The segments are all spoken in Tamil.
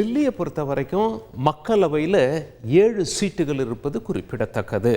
டெல்லியை பொறுத்த வரைக்கும் மக்களவையில் 7 சீட்டுகள் இருப்பது குறிப்பிடத்தக்கது.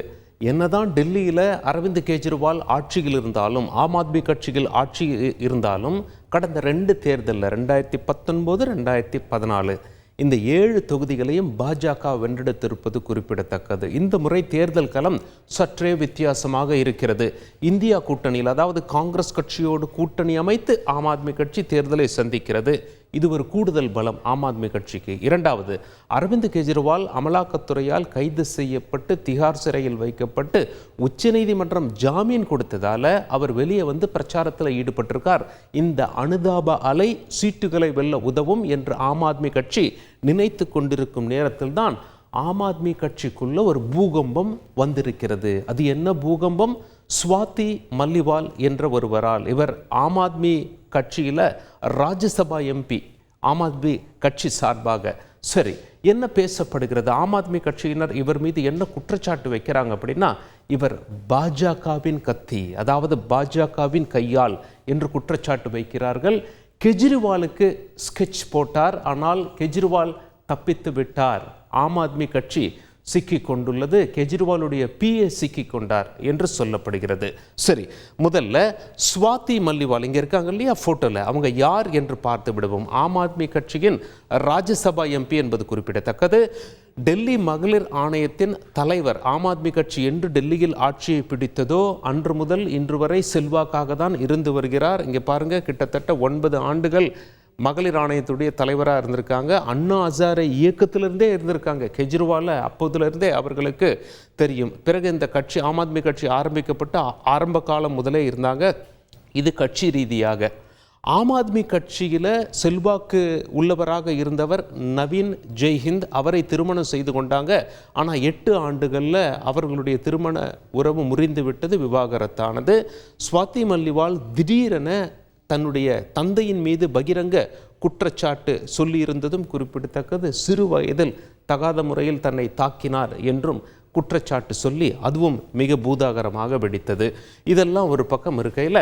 என்னதான் டெல்லியில் அரவிந்த் கெஜ்ரிவால் ஆட்சியில் இருந்தாலும், ஆம் ஆத்மி கட்சியில் ஆட்சி இருந்தாலும், கடந்த 2 தேர்தலில் 2019, 2014 இந்த 7 தொகுதிகளையும் பாஜக வென்றெடுத்திருப்பது குறிப்பிடத்தக்கது. இந்த முறை தேர்தல் களம் சற்றே வித்தியாசமாக இருக்கிறது. இந்தியா கூட்டணியில், அதாவது காங்கிரஸ் கட்சியோடு கூட்டணி அமைத்து ஆம் ஆத்மி கட்சி தேர்தலை சந்திக்கிறது. இது ஒரு கூடுதல் பலம் ஆம் ஆத்மி கட்சிக்கு. இரண்டாவது, அரவிந்த் கெஜ்ரிவால் அமலாக்கத்துறையால் கைது செய்யப்பட்டு திகார் சிறையில் வைக்கப்பட்டு உச்சநீதிமன்றம் ஜாமீன் கொடுத்ததால அவர் வெளியே வந்து பிரச்சாரத்தில் ஈடுபட்டிருக்கார். இந்த அனுதாப அலை சீட்டுகளை வெல்ல உதவும் என்று ஆம் ஆத்மி கட்சி நினைத்து கொண்டிருக்கும் நேரத்தில் தான் ஆம் ஆத்மி கட்சிக்குள்ள ஒரு பூகம்பம் வந்திருக்கிறது. அது என்ன பூகம்பம்? ஸ்வாதி மல்லிவால் என்ற ஒருவரால். இவர் ஆம் ஆத்மி கட்சியில் ராஜ்யசபா எம்பி, ஆம் ஆத்மி கட்சி சார்பாக. சரி, என்ன பேசப்படுகிறது? ஆம் ஆத்மி கட்சியினர் இவர் மீது என்ன குற்றச்சாட்டு வைக்கிறாங்க அப்படின்னா, இவர் பாஜகவின் கத்தி, அதாவது பாஜகவின் கையால் என்று குற்றச்சாட்டு வைக்கிறார்கள். கெஜ்ரிவாலுக்கு ஸ்கெட்ச் போட்டார், ஆனால் கெஜ்ரிவால் தப்பித்து விட்டார். ஆம் ஆத்மி கட்சி சிக்கிக் கொண்டுள்ளது, கெஜ்ரிவாலுடைய பிஏ சிக்கிக் கொண்டார் என்று சொல்லப்படுகிறது. சரி, முதல்ல ஸ்வாதி மல்லிவால் இங்கே இருக்காங்க இல்லையா ஃபோட்டோவில், அவங்க யார் என்று பார்த்து விடுவோம். ஆம் ஆத்மி கட்சியின் ராஜ்யசபா எம்பி என்பது குறிப்பிடத்தக்கது. டெல்லி மகளிர் ஆணையத்தின் தலைவர். ஆம் ஆத்மி கட்சி என்று டெல்லியில் ஆட்சியை பிடித்ததோ அன்று முதல் இன்று வரை செல்வாக்காக தான் இருந்து வருகிறார். இங்கே பாருங்க, கிட்டத்தட்ட 9 ஆண்டுகள் மகளிர் ஆணையத்துடைய தலைவராக இருந்திருக்காங்க. அண்ணா ஹசாரே இயக்கத்திலிருந்தே இருந்திருக்காங்க. கெஜ்ரிவாலை அப்போதிலிருந்தே அவர்களுக்கு தெரியும். பிறகு இந்த கட்சி, ஆம் ஆத்மி கட்சி ஆரம்பிக்கப்பட்டு ஆரம்ப காலம் முதலே இருந்தாங்க. இது கட்சி ரீதியாக. ஆம் ஆத்மி கட்சியில் செல்வாக்கு உள்ளவராக இருந்தவர் நவீன் ஜெய்ஹிந்த். அவரை திருமணம் செய்து கொண்டாங்க. ஆனால் 8 ஆண்டுகளில் அவர்களுடைய திருமண உறவு முறிந்து விட்டது, விவாகரத்தானது. ஸ்வாதி மல்லிவால் திடீரென தன்னுடைய தந்தையின் மீது பகிரங்க குற்றச்சாட்டு சொல்லியிருந்ததும் குறிப்பிடத்தக்கது. சிறு வயதில் தகாத முறையில் தன்னை தாக்கினார் என்றும் குற்றச்சாட்டு சொல்லி அதுவும் மிக பூதாகரமாக வெடித்தது. இதெல்லாம் ஒரு பக்கம் இருக்கையில்,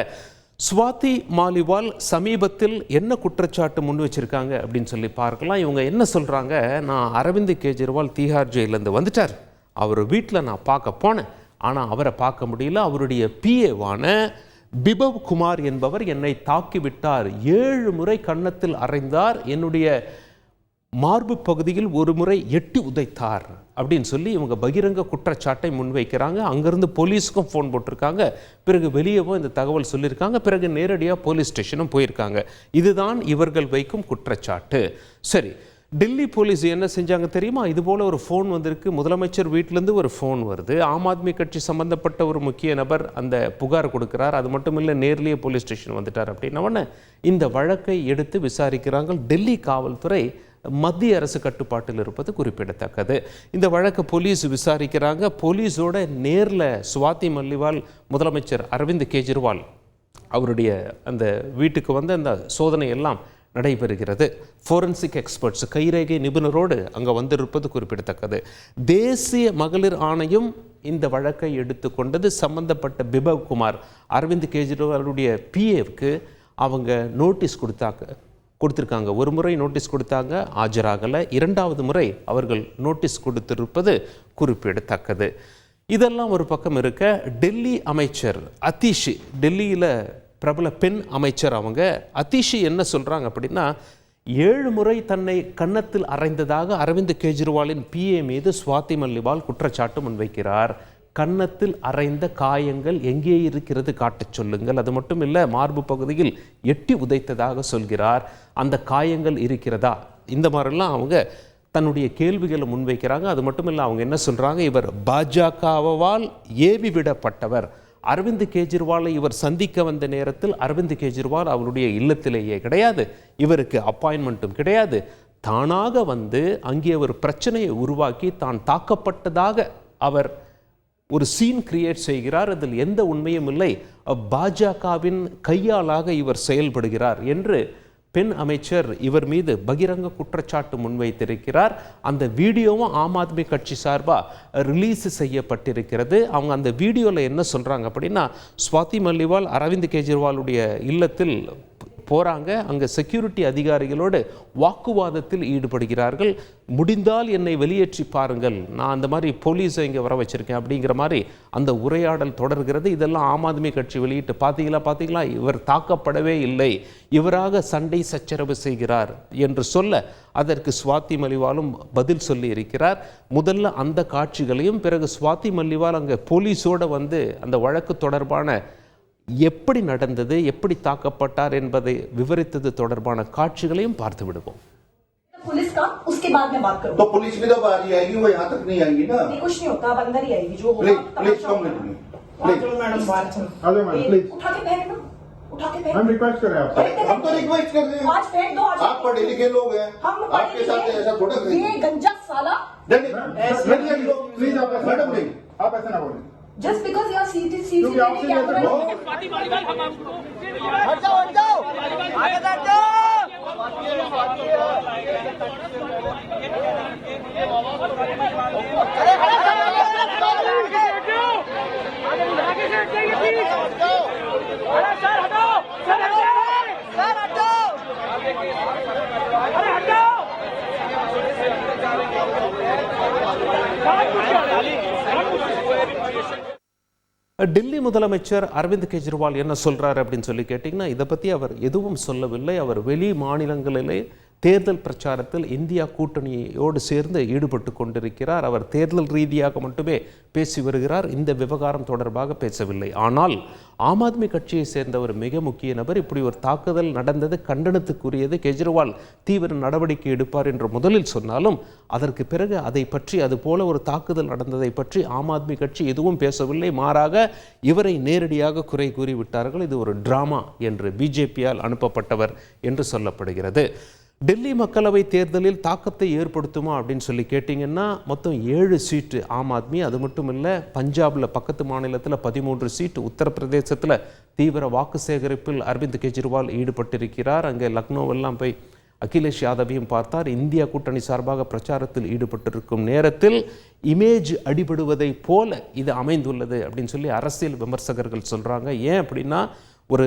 ஸ்வாதி மாலிவால் சமீபத்தில் என்ன குற்றச்சாட்டு முன் வச்சிருக்காங்க அப்படின்னு சொல்லி பார்க்கலாம். இவங்க என்ன சொல்கிறாங்க, நான் அரவிந்த் கெஜ்ரிவால் தீஹார் ஜெயிலேருந்து வந்துட்டார், அவர் வீட்டில் நான் பார்க்க போனேன், ஆனால் அவரை பார்க்க முடியல. அவருடைய பிஏவான பிபவ் குமார் என்பவர் என்னை தாக்கிவிட்டார், 7 முறை கன்னத்தில் அறைந்தார், என்னுடைய மார்பு பகுதியில் ஒரு முறை எட்டி உதைத்தார் அப்படின்னு சொல்லி இவங்க பகிரங்க குற்றச்சாட்டை முன்வைக்கிறாங்க. அங்கேருந்து போலீஸுக்கும் ஃபோன் போட்டிருக்காங்க. பிறகு வெளியவும் இந்த தகவல் சொல்லியிருக்காங்க. பிறகு நேரடியாக போலீஸ் ஸ்டேஷனும் போயிருக்காங்க. இதுதான் இவர்கள் வைக்கும் குற்றச்சாட்டு. சரி, டெல்லி போலீஸ் என்ன செஞ்சாங்க தெரியுமா? இது போல் ஒரு ஃபோன் வந்திருக்கு. முதலமைச்சர் வீட்டிலேருந்து ஒரு ஃபோன் வருது. ஆம் ஆத்மி கட்சி சம்பந்தப்பட்ட ஒரு முக்கிய நபர் அந்த புகார் கொடுக்கிறார். அது மட்டும் இல்லை, நேர்லேயே போலீஸ் ஸ்டேஷன் வந்துட்டார். அப்படின்னவொன்னே இந்த வழக்கை எடுத்து விசாரிக்கிறாங்க. டெல்லி காவல்துறை மத்திய அரசு கட்டுப்பாட்டில் இருப்பது குறிப்பிடத்தக்கது. இந்த வழக்கை போலீஸ் விசாரிக்கிறாங்க. போலீஸோட நேரில் ஸ்வாதி மல்லிவால், முதலமைச்சர் அரவிந்த் கெஜ்ரிவால் அவருடைய அந்த வீட்டுக்கு வந்து அந்த சோதனை எல்லாம் நடைபெறுகிறது. ஃபோரன்சிக் எக்ஸ்பர்ட்ஸ், கைரேகை நிபுணரோடு அங்கே வந்திருப்பது குறிப்பிடத்தக்கது. தேசிய மகளிர் ஆணையம் இந்த வழக்கை எடுத்துக்கொண்டது. சம்பந்தப்பட்ட பிபவ் குமார், அரவிந்த் கெஜ்ரிவாலுடைய பிஏவுக்கு அவங்க நோட்டீஸ் கொடுத்துருக்காங்க. ஒரு முறை நோட்டீஸ் கொடுத்தாங்க, ஆஜராகலை. 2வது முறை அவர்கள் நோட்டீஸ் கொடுத்திருப்பது குறிப்பிடத்தக்கது. இதெல்லாம் ஒரு பக்கம் இருக்க, டெல்லி அமைச்சர் அதிஷி, டெல்லியில் பிரபல பெண் அமைச்சர், அவங்க அதிஷி என்ன சொல்கிறாங்க அப்படின்னா, 7 முறை தன்னை கன்னத்தில் அறைந்ததாக அரவிந்த் கெஜ்ரிவாலின் பிஏ மீது ஸ்வாதி மல்லிவால் குற்றச்சாட்டு முன்வைக்கிறார். கன்னத்தில் அறைந்த காயங்கள் எங்கே இருக்கிறது காட்டச் சொல்லுங்கள். அது மட்டும் இல்லை, மார்பு பகுதியில் எட்டி உதைத்ததாக சொல்கிறார். அந்த காயங்கள் இருக்கிறதா? இந்த மாதிரிலாம் அவங்க தன்னுடைய கேள்விகளை முன்வைக்கிறாங்க. அது மட்டும் இல்லை, அவங்க என்ன சொல்கிறாங்க, இவர் பாஜகவால் ஏவி விடப்பட்டவர். அரவிந்த் கெஜ்ரிவாலை இவர் சந்திக்க வந்த நேரத்தில் அரவிந்த் கெஜ்ரிவால் அவருடைய இல்லத்திலேயே கிடையாது, இவருக்கு அப்பாயின்மெண்ட்டும் கிடையாது. தானாக வந்து அங்கே ஒரு பிரச்சனையை உருவாக்கி தான் தாக்கப்பட்டதாக அவர் ஒரு சீன் கிரியேட் செய்கிறார். அதில் எந்த உண்மையும் இல்லை, பாஜகவின் கையாளாக இவர் செயல்படுகிறார் என்று பெண் அமைச்சர் இவர் மீது பகிரங்க குற்றச்சாட்டு முன்வைத்திருக்கிறார். அந்த வீடியோவும் ஆம் ஆத்மி கட்சி சார்பாக ரிலீஸ் செய்யப்பட்டிருக்கிறது. அவங்க அந்த வீடியோவில் என்ன சொல்கிறாங்க அப்படின்னா, ஸ்வாதி மல்லிவால் அரவிந்த் கெஜ்ரிவாலுடைய இல்லத்தில் போகிறாங்க, அங்கே செக்யூரிட்டி அதிகாரிகளோடு வாக்குவாதத்தில் ஈடுபடுகிறார்கள். முடிந்தால் என்னை வெளியேற்றி பாருங்கள், நான் அந்த மாதிரி போலீஸை இங்கே வர வச்சிருக்கேன் அப்படிங்கிற மாதிரி அந்த உரையாடல் தொடர்கிறது. இதெல்லாம் ஆம் ஆத்மி கட்சி வெளியிட்டு பார்த்தீங்களா இவர் தாக்கப்படவே இல்லை, இவராக சண்டை சச்சரவு செய்கிறார் என்று சொல்ல அதற்கு ஸ்வாதி மலிவாலும் பதில் சொல்லி இருக்கிறார். முதல்ல அந்த காட்சிகளையும், பிறகு ஸ்வாதி மலிவால் அங்கே போலீஸோடு வந்து அந்த வழக்கு தொடர்பான எப்படி நடந்தது, எப்படி தாக்கப்பட்டார் என்பதை விவரித்தது தொடர்பான காட்சிகளையும் பார்த்து विடுவோம். पुलिस का उसके बाद में बात करूं। तो पुलिस भी तो बाहर ही आएगी, वो यहाँ तक नहीं आएगी ना। नहीं, कुछ नहीं होता, अब अंदर ही आएगी जो होगा। Please come with me, please madam बाहर चलो। हेलो मैडम, प्लीज उठा के पहन लो, उठा के पहन। मैम रिक्वेस्ट कर रहे हैं आपसे। हम तो रिक्वेस्ट कर रहे हैं, आज पहन दो। आज आप पढ़े लिखे लोग हैं, हम आपके साथ ऐसा थोड़ा ये गंजा साला प्लीज आप मैडम नहीं, आप ऐसा ना बोलें। Just because you are seated क्योंकि आपसे कैमरा। हट जाओ आगे हट जाओ। अरे आगे से हटिए प्लीज। अरे सर हटाओ, सर हटाओ, सर हटाओ, अरे हटाओ। டெல்லி முதலமைச்சர் அரவிந்த் கெஜ்ரிவால் என்ன சொல்றாரு அப்படின்னு சொல்லி கேட்டிங்கன்னா, இதை பற்றி அவர் எதுவும் சொல்லவில்லை. அவர் வெளி மாநிலங்களிலே தேர்தல் பிரச்சாரத்தில் இந்தியா கூட்டணியோடு சேர்ந்து ஈடுபட்டு கொண்டிருக்கிறார். அவர் தேர்தல் ரீதியாக மட்டுமே பேசி வருகிறார், இந்த விவகாரம் தொடர்பாக பேசவில்லை. ஆனால் ஆம் ஆத்மி கட்சியை சேர்ந்த ஒரு மிக முக்கிய நபர் இப்படி ஒரு தாக்குதல் நடந்தது கண்டனத்துக்குரியது, கெஜ்ரிவால் தீவிர நடவடிக்கை எடுப்பார் என்று முதலில் சொன்னாலும் அதற்கு பிறகு அதை பற்றி, அது போல ஒரு தாக்குதல் நடந்ததை பற்றி ஆம் ஆத்மி கட்சி எதுவும் பேசவில்லை. மாறாக இவரை நேரடியாக குறை கூறிவிட்டார்கள். இது ஒரு டிராமா என்று, பிஜேபியால் அனுப்பப்பட்டவர் என்று சொல்லப்படுகிறது. டெல்லி மக்களவை தேர்தலில் தாக்கத்தை ஏற்படுத்துமா அப்படின்னு சொல்லி கேட்டிங்கன்னா, மொத்தம் 7 சீட்டு ஆம் ஆத்மி. அது மட்டும் இல்லை, பஞ்சாபில் பக்கத்து மாநிலத்தில் 13 சீட்டு, உத்தரப்பிரதேசத்தில் தீவிர வாக்கு சேகரிப்பில் அரவிந்த் கெஜ்ரிவால் ஈடுபட்டிருக்கிறார். அங்கே லக்னோவெல்லாம் போய் அகிலேஷ் யாதவையும் பார்த்தார். இந்தியா கூட்டணி சார்பாக பிரச்சாரத்தில் ஈடுபட்டிருக்கும் நேரத்தில் இமேஜ் அடிபடுவதை போல இது அமைந்துள்ளது அப்படின்னு சொல்லி அரசியல் விமர்சகர்கள் சொல்கிறாங்க. ஏன் அப்படின்னா, ஒரு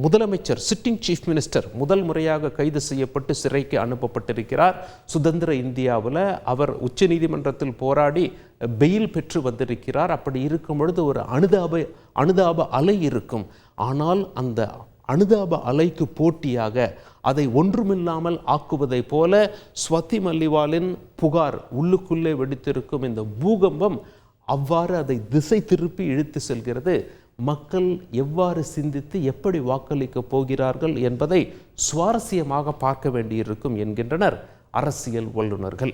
முதலமைச்சர், சிட்டிங் சீஃப் மினிஸ்டர் முதல் முறையாக கைது செய்யப்பட்டு சிறைக்கு அனுப்பப்பட்டிருக்கிறார். சுதந்திர இந்தியாவில் அவர் உச்ச நீதிமன்றத்தில் போராடி பெயில் பெற்று வந்திருக்கிறார். அப்படி இருக்கும் பொழுது ஒரு அனுதாப அலை இருக்கும். ஆனால் அந்த அனுதாப அலைக்கு போட்டியாக அதை ஒன்றுமில்லாமல் ஆக்குவதை போல ஸ்வாதி மலிவாலின் புகார் உள்ளுக்குள்ளே வெடித்திருக்கும் இந்த பூகம்பம் அவ்வாறு அதை திசை திருப்பி இழுத்து செல்கிறது. மக்கள் எவ்வாறு சிந்தித்து எப்படி வாக்களிக்கப் போகிறார்கள் என்பதை சுவாரஸ்யமாக பார்க்க வேண்டியிருக்கும் என்கின்றனர் அரசியல் வல்லுநர்கள்.